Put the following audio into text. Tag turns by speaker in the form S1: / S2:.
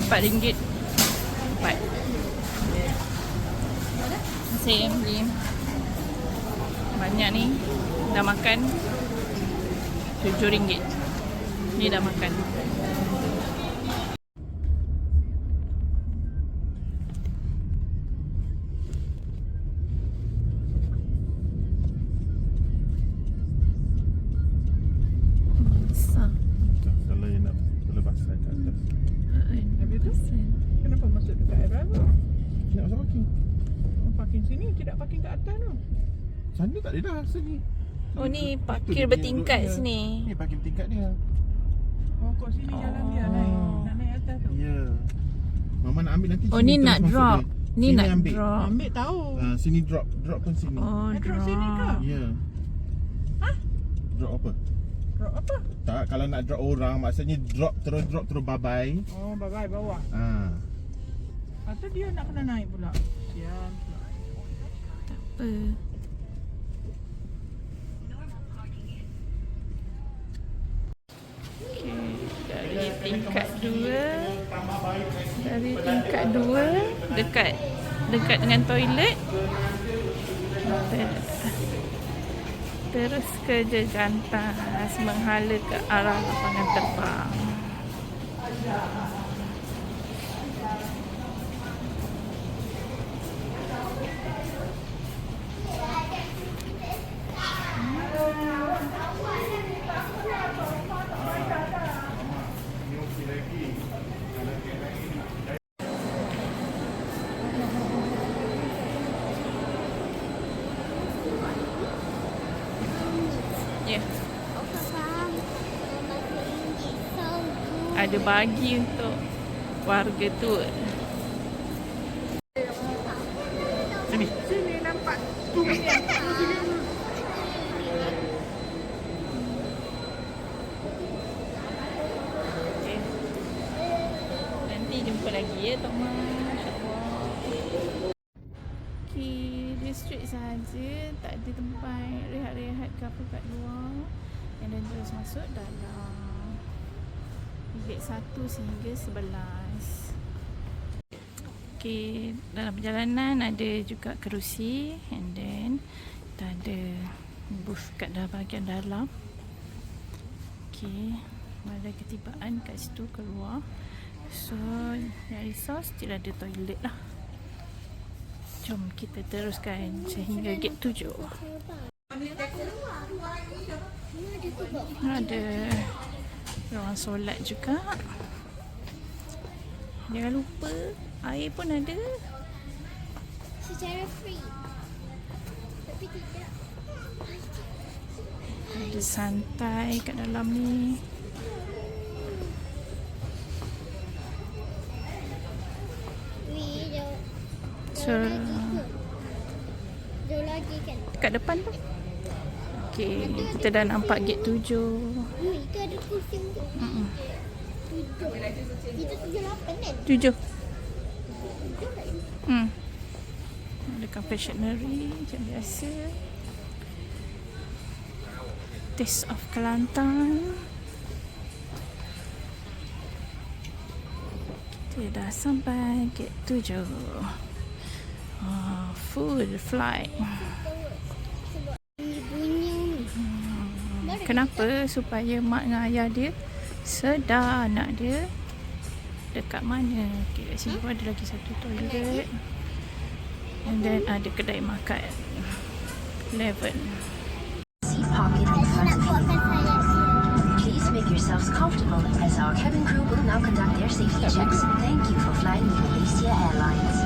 S1: RM4. 4. Masih beli. Banyak ni. Dah makan RM7. Ni dah makan.
S2: Kalau yang nak pelepasan kat atas.
S3: Habis tu? Kenapa masuk dekat air driver?
S2: Nak pasal parking.
S3: Oh, parking sini, tidak parking kat atas tu.
S2: Sana tak ada dah sini.
S1: Oh ni
S2: Itu
S1: parkir
S2: dia
S1: bertingkat
S2: duduk dia.
S1: sini.
S2: Ni parking tingkat dia.
S3: Oh, kat sini jalan dia naik. Nak naik atas tu.
S2: Ya. Mama nak ambil nanti
S1: Oh
S2: sini
S1: ni
S2: terus
S1: nak
S2: masuk
S1: drop.
S2: dia.
S1: Ni
S2: Sini
S1: nak
S2: ambil.
S1: drop.
S3: Ambil tahu.
S2: Sini drop. Drop pun sini.
S1: Oh
S3: Drop sini ke?
S1: drop.
S2: Ya.
S3: Hah?
S2: Drop apa?
S3: Drop apa?
S2: Tak, kalau nak drop orang maksudnya drop terus bye-bye.
S3: Oh, bye-bye bawah. Atau dia nak kena naik pula. Sian pula.
S1: Apa? Okay, dari tingkat 2. Dari tingkat 2 dekat dengan toilet. Terus ke Jejantas menghala ke arah lapangan terbang. Ya, ada bagi untuk warga tu.
S2: Sini.
S3: Sini nampak. Tu ni.
S1: Okay. Nanti jumpa lagi ya Tok Mak. InsyaAllah. Okay, distrik saja. Tak ada tempat rehat-rehat ke apa kat luar. And then terus masuk dalam gate 1 sehingga 11. Okay, dalam perjalanan ada juga kerusi. And then kita ada booth kat dalam bahagian dalam. Okay, ada ketibaan kat situ keluar. So, yang risau still ada toilet lah. Jom kita teruskan sehingga gate 7. Ada ruang solat juga. Jangan lupa air pun ada.
S4: Secara free. Tapi tidak.
S1: Ada santai kat dalam ni. So,
S4: Jauh lagi kan?
S1: dekat depan tu. Okay, kita dah nampak gate 7.
S4: Itu ada kursi untuk 7. Itu 7-8 kan?
S1: 7. Ada confectionery macam biasa. Taste of Kelantan. Kita dah sampai gate 7. Full flight.
S4: Bunyi.
S1: Kenapa? Supaya mak dengan ayah dia sedar anak dia dekat mana. Okay, kat sini pun ada lagi satu toilet. And then ada kedai makan 11.
S5: Seat pocket in front of you. Please make yourselves comfortable as our cabin crew will now conduct their safety checks. Thank you for flying with Malaysia Airlines.